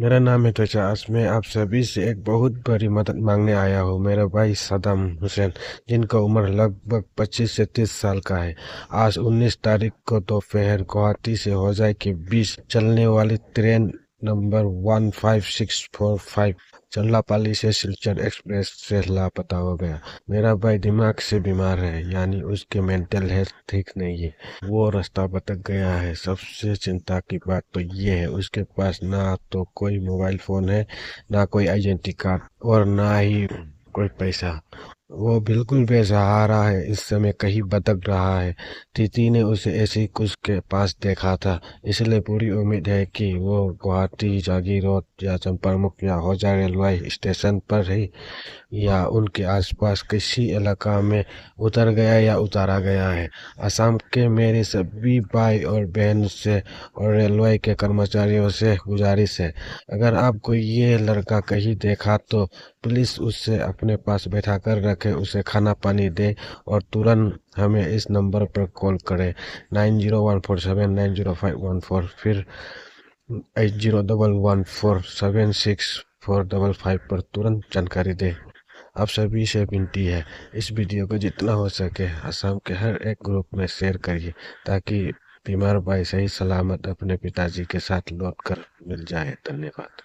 मेरा नाम है त्वचा। आज मैं आप सभी से एक बहुत बड़ी मदद मांगने आया हूँ। मेरा भाई सद्दाम हुसैन, जिनका उम्र लगभग 25 से 30 साल का है, आज 19 तारीख को दोपहर गुवाहाटी से होजाई के बीच चलने वाली ट्रेन नंबर 15645 चल्लापाली से सिलचर एक्सप्रेस से लापता हो गया। मेरा भाई दिमाग से बीमार है, यानी उसके मेंटल हेल्थ ठीक नहीं है। वो रास्ता भटक गया है। सबसे चिंता की बात तो ये है, उसके पास ना तो कोई मोबाइल फोन है, ना कोई आइडेंटिटी कार्ड और ना ही कोई पैसा। वो बिल्कुल बेसहारा है, इस समय कहीं भटक रहा है। दीदी ने उसे ऐसे ही कुछ के पास देखा था, इसलिए पूरी उम्मीद है कि वो गुवाहाटी जागीर रोड या चंपामुख या होजा रेलवे स्टेशन पर ही या उनके आसपास किसी इलाका में उतर गया या उतारा गया है। असम के मेरे सभी भाई और बहन से और रेलवे के कर्मचारियों से गुजारिश है, अगर आपको ये लड़का कहीं देखा तो प्लीज उससे अपने पास बैठा कर रखे, उसे खाना पानी दे और तुरंत हमें इस नंबर पर कॉल करें 9014790514, फिर 8011476455 पर तुरंत जानकारी दे। आप सभी से विनती है, इस वीडियो को जितना हो सके असम के हर एक ग्रुप में शेयर करिए, ताकि बीमार भाई सही सलामत अपने पिताजी के साथ लौट कर मिल जाए। धन्यवाद।